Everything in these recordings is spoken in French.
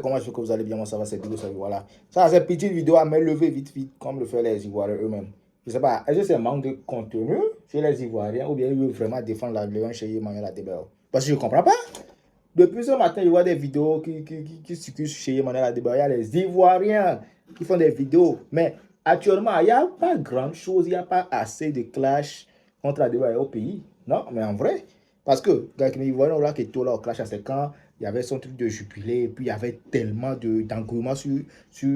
comment je sais que vous allez bien, moi ça va, c'est Bigo, ça voilà. Ça, c'est une petite vidéo à me lever vite, comme le font les Ivoiriens eux-mêmes. Je sais pas, est-ce que c'est un manque de contenu chez les Ivoiriens ou bien ils veulent vraiment défendre la Léon chez Emmanuel Adebayor? Parce que je ne comprends pas. Depuis ce matin, je vois des vidéos qui circulent chez Emmanuel Adebayor. Il y a les Ivoiriens qui font des vidéos. Mais actuellement, il n'y a pas grand chose, il n'y a pas assez de clash contre Adebayor au pays. Non, mais en vrai. Parce que, les Ivoiriens, là, qui étaient là au clash à 5 ans, il y avait son truc de jubilé, et puis il y avait tellement d'engouement sur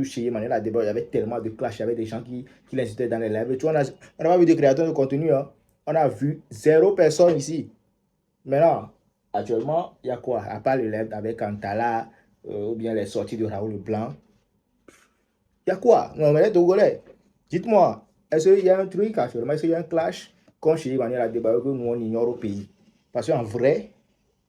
chez Emmanuel Adebayor, il y avait tellement de clash, il y avait des gens qui l'incitaient dans les lives. Tu vois, on n'a pas vu de créateurs de contenu, hein. On a vu 0 personne ici. Maintenant, actuellement, il y a quoi? À part le live avec Antala, ou bien les sorties de Raoul Blanc, il y a quoi? Non, mais les Togolais, dites-moi, est-ce qu'il y a un truc actuellement? Est-ce qu'il y a un clash comme chez Emmanuel Adebayor que nous on ignore au pays? Parce qu'en vrai,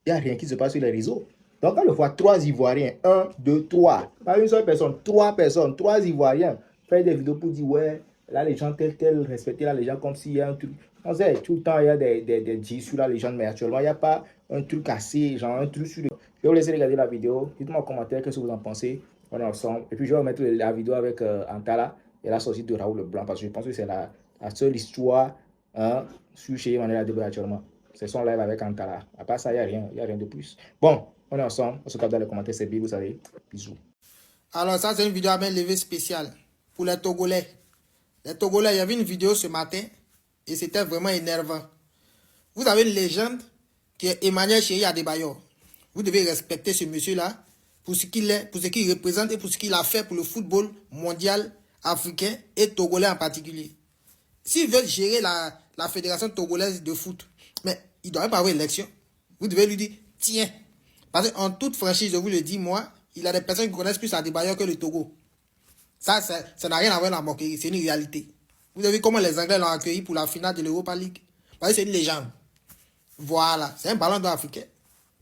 il n'y a rien qui se passe sur les réseaux. Donc, quand on voit 3 Ivoiriens, 1, 2, 3, pas une seule personne, 3 personnes, 3 Ivoiriens, faire des vidéos pour dire, ouais, là, les gens tels, respecter là, les gens comme s'il y a un truc. On sait, tout le temps, il y a des dits sur la légende, mais actuellement, il n'y a pas un truc assez, genre un truc sur le... Je vais vous laisser regarder la vidéo. Dites-moi en commentaire qu'est-ce que vous en pensez. On est ensemble. Et puis, je vais mettre la vidéo avec Antala et la sortie de Raoul Leblanc, parce que je pense que c'est la seule histoire sur chez Emmanuel Adebayor actuellement. C'est son live avec Antala. À part ça, il n'y a rien de plus. Bon, on est ensemble. On se capte dans les commentaires. C'est Big, vous savez. Bisous. Alors, ça, c'est une vidéo à main levée spéciale pour les Togolais. Les Togolais, il y avait une vidéo ce matin et c'était vraiment énervant. Vous avez une légende qui est Emmanuel Chéri Adebayor. Vous devez respecter ce monsieur-là pour ce qu'il est, pour ce qu'il représente et pour ce qu'il a fait pour le football mondial, africain et togolais en particulier. S'il veut gérer la fédération togolaise de foot, mais il ne doit même pas avoir élection. Vous devez lui dire, tiens. Parce qu'en toute franchise, je vous le dis, moi, il y a des personnes qui connaissent plus Adebayor que le Togo. Ça n'a rien à voir avec la moquerie, c'est une réalité. Vous avez vu comment les Anglais l'ont accueilli pour la finale de l'Europa League. Parce que c'est une légende. Voilà, c'est un ballon d'or africain.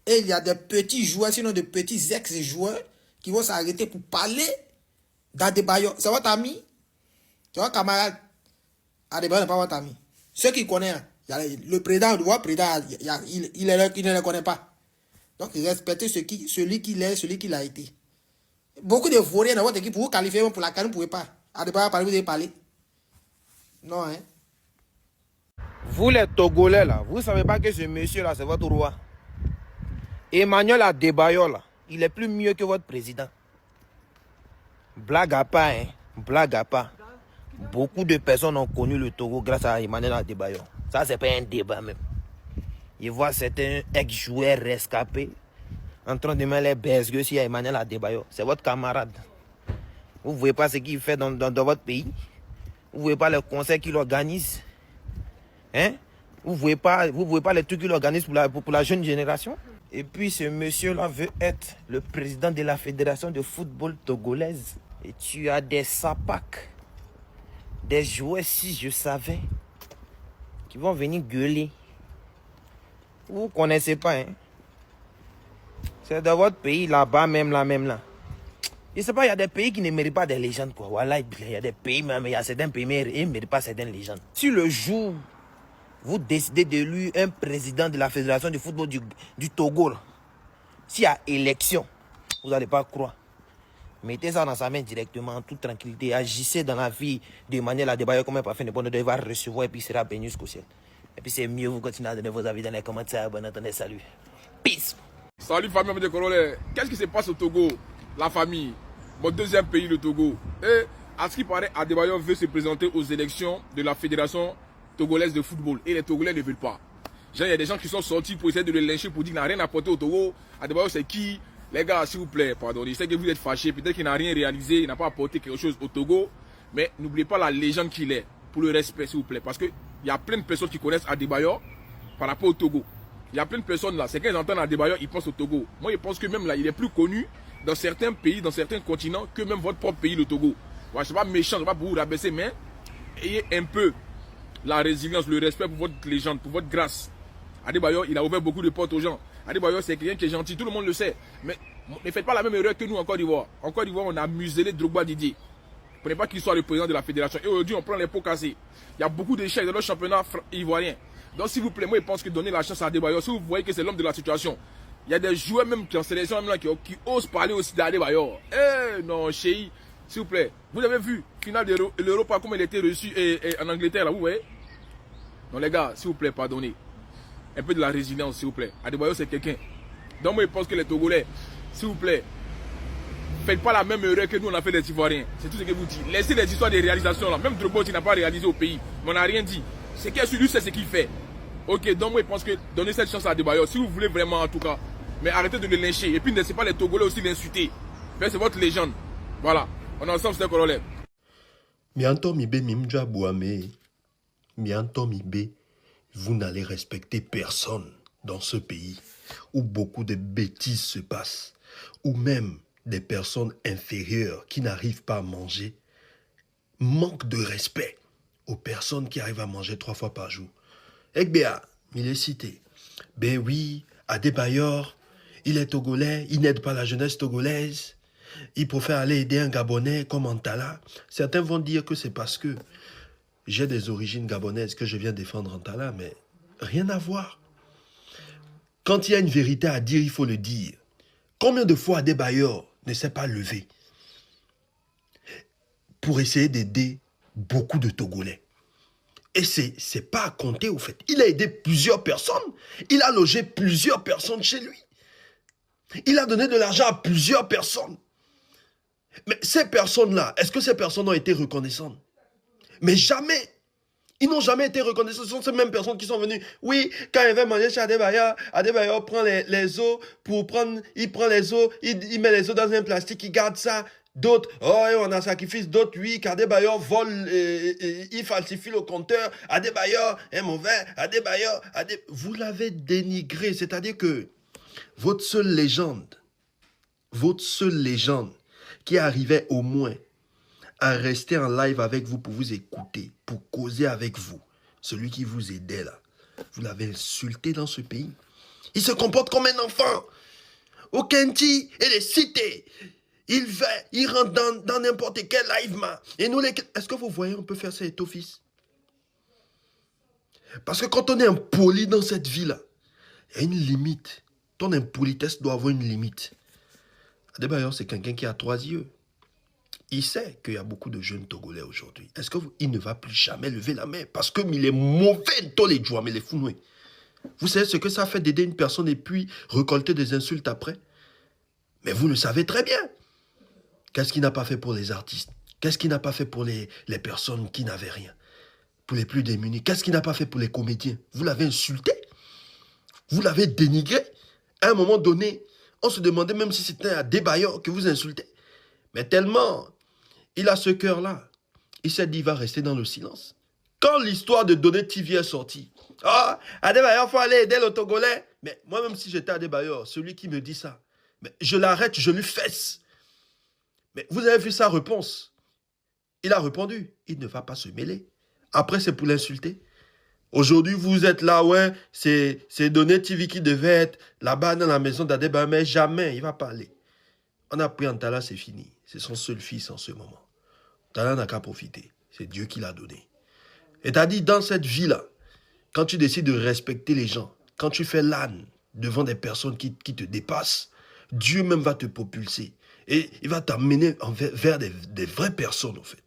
Et il y a des petits joueurs, sinon des petits ex-joueurs, qui vont s'arrêter pour parler d'Adebayor. C'est votre ami? C'est votre camarade? Adebayor n'est pas votre ami. Ceux qui connaissent, le président, votre président, il ne le connaît pas. Donc, respectez celui qu'il est, celui qu'il a été. Beaucoup de vauriens dans votre équipe, pour vous qualifier pour la CAN, vous ne pouvez pas. Adebayor, vous devez parler. Non, hein. Vous les Togolais là, vous ne savez pas que ce monsieur là, c'est votre roi. Emmanuel Adebayor là, il est plus mieux que votre président. Blague à part, hein. Blague à part. Beaucoup de personnes ont connu le Togo grâce à Emmanuel Adebayor. Ça, c'est pas un débat même. Je vois certains ex-joueurs rescapés en train de mettre les bergues sur Emmanuel Adebayor. C'est votre camarade. Vous ne voyez pas ce qu'il fait dans votre pays. Vous ne voyez pas les concerts qu'il organise. Hein? Vous ne voyez pas les trucs qu'il organise pour la jeune génération. Et puis ce monsieur-là veut être le président de la fédération de football togolaise. Et tu as des sapacs, des joueurs, si je savais, qui vont venir gueuler. Vous ne connaissez pas, hein? C'est dans votre pays, là-bas, même là. Je ne sais pas, il y a des pays qui ne méritent pas des légendes, quoi. Voilà, il y a des pays, même, il y a certains pays, mais ils ne méritent pas certaines légendes. Si le jour, vous décidez d'élire un président de la fédération du football du Togo, s'il y a élection, vous n'allez pas croire. Mettez ça dans sa main directement, en toute tranquillité. Agissez dans la vie d'Emmanuel Adebayor comme un parfait de bonheur, il va recevoir et puis il sera béni jusqu'au ciel. Et puis c'est mieux, vous continuez à donner vos avis dans les commentaires. Bon attendez, salut. Peace. Salut famille de Congolais. Qu'est-ce qui se passe au Togo? La famille. Mon deuxième pays, le Togo. Et à ce qui paraît, Adebayor veut se présenter aux élections de la Fédération togolaise de football. Et les Togolais ne veulent pas. Genre, il y a des gens qui sont sortis pour essayer de le lyncher pour dire qu'il n'a rien apporté au Togo. Adebayor, c'est qui? Les gars, s'il vous plaît, pardon. Je sais que vous êtes fâchés. Peut-être qu'il n'a rien réalisé. Il n'a pas apporté quelque chose au Togo. Mais n'oubliez pas la légende qu'il est. Pour le respect, s'il vous plaît. Parce qu'il y a plein de personnes qui connaissent Adebayor par rapport au Togo. Il y a plein de personnes là. C'est quand ils entendent Adebayor, ils pensent au Togo. Moi, je pense que même là, il est plus connu dans certains pays, dans certains continents, que même votre propre pays, le Togo. Ouais, je ne suis pas méchant, je ne vais pas pour vous rabaisser, mais ayez un peu la résilience, le respect pour votre légende, pour votre grâce. Adebayor, il a ouvert beaucoup de portes aux gens. Adebayor, c'est quelqu'un qui est gentil, tout le monde le sait. Mais ne faites pas la même erreur que nous en Côte d'Ivoire. En Côte d'Ivoire, on a muselé Drogba Didier. Ne prenez pas qu'il soit le président de la fédération. Et aujourd'hui, on prend les pots cassés. Il y a beaucoup d'échecs dans le championnat ivoirien. Donc, s'il vous plaît, moi, je pense que donner la chance à Adebayor, si vous voyez que c'est l'homme de la situation, Il y a des joueurs même qui en sélection même là, qui osent parler aussi d'Adebayor. Eh non, chéri, s'il vous plaît. Vous avez vu, finale de l'Europa, comment il était reçu en Angleterre, là, vous voyez? Non, les gars, s'il vous plaît, pardonnez. Un peu de la résilience, s'il vous plaît. Adebayor, c'est quelqu'un. Donc, moi, je pense que les Togolais, s'il vous plaît, faites pas la même erreur que nous, on a fait les Ivoiriens. C'est tout ce que je vous dis. Laissez les histoires de réalisation, là. Même Drogba, il n'a pas réalisé au pays. Mais on n'a rien dit. C'est qu'il lui sait ce qu'il fait. Ok, donc moi, je pense que donnez cette chance à Adebayor, si vous voulez vraiment, en tout cas. Mais arrêtez de le lyncher. Et puis, ne laissez pas les Togolais aussi l'insulter. C'est votre légende. Voilà. On est ensemble, c'est un Corollaire. Mianto mibe mimja bouame. Mianto mibe. Vous n'allez respecter personne dans ce pays où beaucoup de bêtises se passent, où même des personnes inférieures qui n'arrivent pas à manger manquent de respect aux personnes qui arrivent à manger 3 fois par jour. Ekbea, il est cité. Ben oui, Adebayor, il est togolais, il n'aide pas la jeunesse togolaise. Il préfère aller aider un Gabonais comme Antala. Certains vont dire que c'est parce que j'ai des origines gabonaises que je viens défendre Antala, mais rien à voir. Quand il y a une vérité à dire, il faut le dire. Combien de fois Adebayor ne s'est pas levé pour essayer d'aider beaucoup de Togolais? Et c'est pas à compter au fait. Il a aidé plusieurs personnes. Il a logé plusieurs personnes chez lui. Il a donné de l'argent à plusieurs personnes. Mais ces personnes-là, est-ce que ces personnes ont été reconnaissantes? Mais jamais. Ils n'ont jamais été reconnaissants. Ce sont ces mêmes personnes qui sont venues. Oui, quand il va manger chez Adebayor, Adebayor prend les os pour prendre. Il prend les os, il met les os dans un plastique, il garde ça. D'autres, oh, on a sacrifice. D'autres, oui, qu'Adebayor vole, il falsifie le compteur. Adebayor est mauvais. Adebayor, vous l'avez dénigré. C'est-à-dire que votre seule légende qui arrivait au moins à rester en live avec vous pour vous écouter, pour causer avec vous, celui qui vous aidait là, vous l'avez insulté dans ce pays. Il se comporte comme un enfant. Au Kenti et les cités, il rentre dans n'importe quel live, man. Et nous, est-ce que vous voyez, on peut faire ça et office? Parce que quand on est impoli dans cette vie-là, il y a une limite. Ton impolitesse doit avoir une limite. Adebayor, c'est quelqu'un qui a 3 yeux. Il sait qu'il y a beaucoup de jeunes Togolais aujourd'hui. Est-ce qu'il ne va plus jamais lever la main? Parce qu'il est mauvais dans les joies, mais les founoués. Vous savez ce que ça fait d'aider une personne et puis récolter des insultes après? Mais vous le savez très bien. Qu'est-ce qu'il n'a pas fait pour les artistes? Qu'est-ce qu'il n'a pas fait pour les personnes qui n'avaient rien? Pour les plus démunis? Qu'est-ce qu'il n'a pas fait pour les comédiens? Vous l'avez insulté? Vous l'avez dénigré? À un moment donné, on se demandait même si c'était un Adebayor que vous insultez. Mais tellement... il a ce cœur-là. Il s'est dit, il va rester dans le silence. Quand l'histoire de Donné TV est sortie, Adebayor, il faut aller aider le Togolais. Mais moi-même, si j'étais Adebayor, celui qui me dit ça, mais je l'arrête, je lui fesse. Mais vous avez vu sa réponse. Il a répondu, il ne va pas se mêler. Après, c'est pour l'insulter. Aujourd'hui, vous êtes là, ouais, c'est Donné TV qui devait être là-bas dans la maison d'Adebayor, mais jamais, il ne va pas aller. On a pris Antala, c'est fini. C'est son seul fils en ce moment. Antala n'a qu'à profiter. C'est Dieu qui l'a donné. Et t'as dit, dans cette vie-là, quand tu décides de respecter les gens, quand tu fais l'âne devant des personnes qui te dépassent, Dieu même va te propulser. Et il va t'amener vers des vraies personnes, en fait.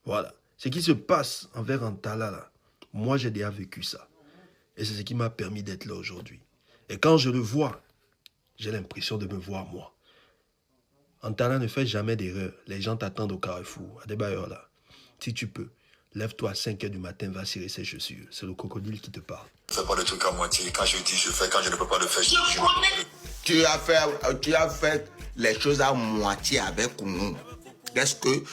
Voilà. Ce qui se passe envers Antala, là, moi, j'ai déjà vécu ça. Et c'est ce qui m'a permis d'être là aujourd'hui. Et quand je le vois, j'ai l'impression de me voir, moi. Antala ne fait jamais d'erreur. Les gens t'attendent au carrefour. Adebayor, là, si tu peux, lève-toi à 5 h du matin, va cirer ses chaussures. C'est le crocodile qui te parle. Je ne fais pas le truc à moitié. Quand je dis, je fais. Quand je ne peux pas le faire, je dis. Tu as fait les choses à moitié avec nous. Est-ce que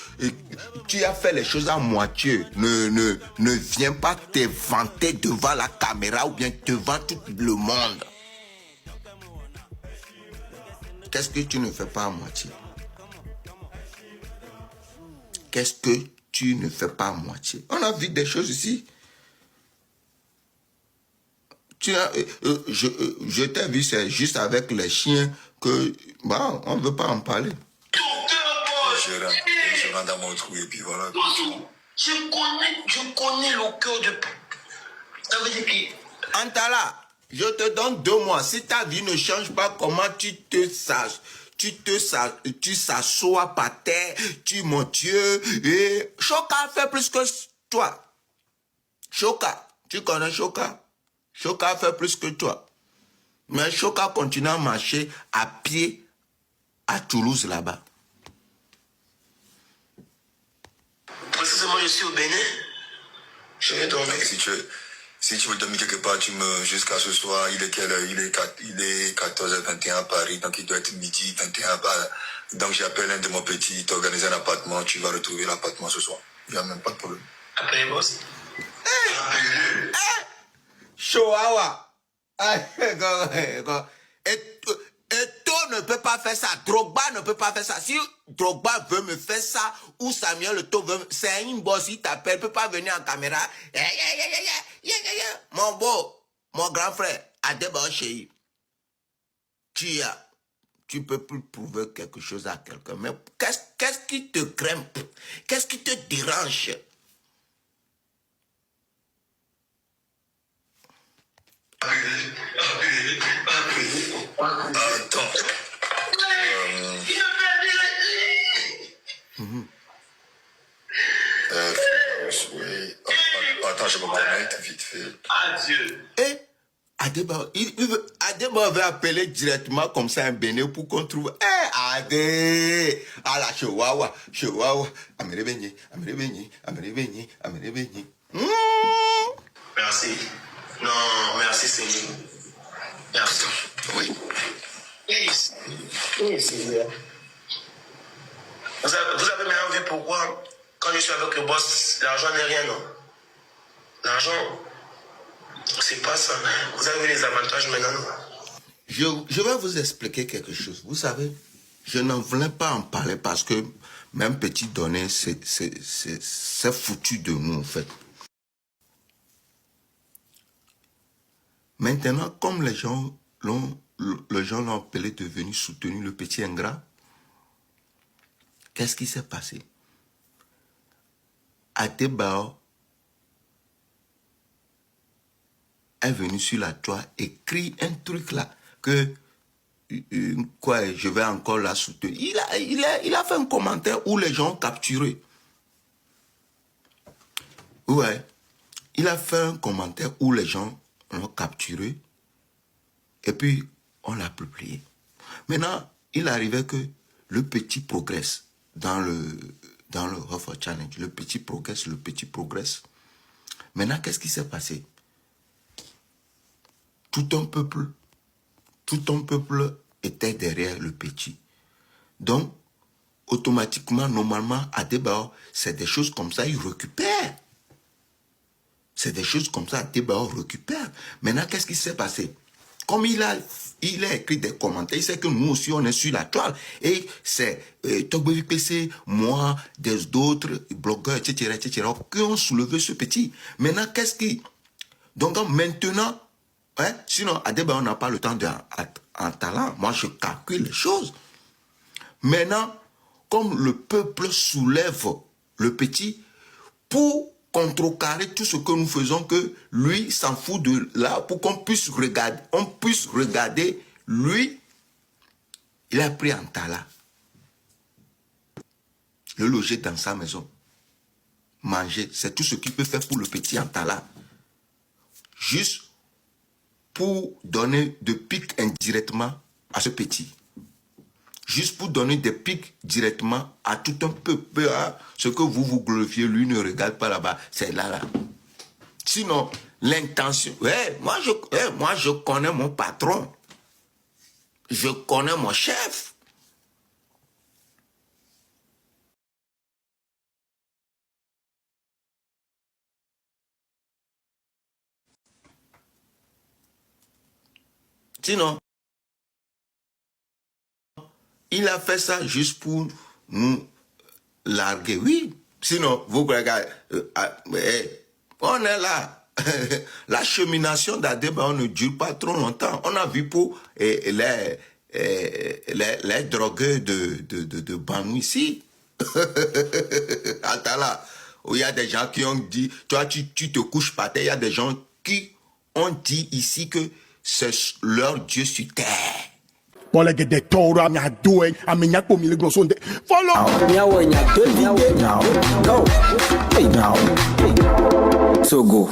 tu as fait les choses à moitié? Ne viens pas te vanter devant la caméra ou bien devant tout le monde. Qu'est-ce que tu ne fais pas à moitié? Qu'est-ce que tu ne fais pas à moitié? On a vu des choses ici. Je t'ai vu, c'est juste avec les chiens que... Bah, on ne veut pas en parler. Je rentre dans mon trou et puis voilà. Je connais le cœur de... Ça veut dire que... Antala, Je te donne 2 mois. Si ta vie ne change pas, comment tu s'assois par terre, mon Dieu, et Choka fait plus que toi. Choka, tu connais Choka? Choka fait plus que toi. Mais Choka continue à marcher à pied à Toulouse là-bas. Précisément, je suis au Bénin. Je vais dormir. Si tu veux dormir quelque part, jusqu'à ce soir, il est quelle heure? Il est 14h21 à Paris, donc il doit être midi 21 à Paris. Donc j'appelle un de mon petit, t'organises un appartement, tu vas retrouver l'appartement ce soir. Il n'y a même pas de problème. Après les boss. Chihuahua. Eto ne peut pas faire ça. Drogba ne peut pas faire ça. Si Drogba veut me faire ça, ou Samuel Eto'o veut, c'est une boss, il t'appelle, il ne peut pas venir en caméra. Mon beau, mon grand frère, Adeba Chéhi, tu peux plus prouver quelque chose à quelqu'un. Mais qu'est-ce qui te grimpe? Qu'est-ce qui te dérange? Attends. Attends, je me connecte vite fait. Adieu. Et Adeba veut appeler directement comme ça un Bénin pour qu'on trouve. Adé. Ah la Chihuahua. Amélie. Merci. Non, merci, Seigneur. Merci. Oui. Yes. Vous avez maintenant vu pourquoi, quand je suis avec le boss, l'argent n'est rien, non? L'argent, c'est pas ça. Vous avez vu les avantages maintenant, non? Je vais vous expliquer quelque chose. Vous savez, je n'en voulais pas en parler parce que même petit donné, c'est foutu de nous, en fait. Maintenant, comme les gens l'ont appelé devenu soutenu le petit ingrat, qu'est-ce qui s'est passé? Adeba est venu sur la toile, écrit un truc là, que quoi, je vais encore la soutenir. Il a fait un commentaire où les gens ont capturé. Ouais, il a fait un commentaire où les gens l'ont capturé et puis on l'a publié. Maintenant, il arrivait que le petit progresse dans le Hofer Challenge. Le petit progresse. Maintenant, qu'est-ce qui s'est passé? Tout un peuple était derrière le petit. Donc, automatiquement, normalement, à Adeba, c'est des choses comme ça, il récupère. C'est des choses comme ça, Adeba récupère. Maintenant, qu'est-ce qui s'est passé? Comme il a écrit des commentaires, il sait que nous aussi, on est sur la toile. Et c'est Togbovi PC, moi, d'autres blogueurs, etc., qui ont soulevé ce petit. Maintenant, qu'est-ce qui... Donc, maintenant, sinon, Adeba, on n'a pas le temps en talent. Moi, je calcule les choses. Maintenant, comme le peuple soulève le petit pour contrecarrer tout ce que nous faisons, que lui s'en fout de là, pour qu'on puisse regarder, lui, il a pris un talent. Le loger dans sa maison. Manger, c'est tout ce qu'il peut faire pour le petit en talent. Juste pour donner de pics indirectement à ce petit. Juste pour donner des pics directement à tout un peuple. Ce que vous glorifiez, lui ne regarde pas là-bas. C'est là. Sinon, l'intention... moi, je connais mon patron. Je connais mon chef. Sinon, il a fait ça juste pour nous larguer. Oui. Sinon, vous regardez, on est là. La chemination d'Adeba, on ne dure pas trop longtemps. On a vu pour les drogueurs de Banou ici. Attends là, où il y a des gens qui ont dit, toi tu te couches par terre, il y a des gens qui ont dit ici que c'est leur Dieu sur terre. Voilà que des taureaux, à mes deux, à mes nyakos, les gros sont follow. Togo.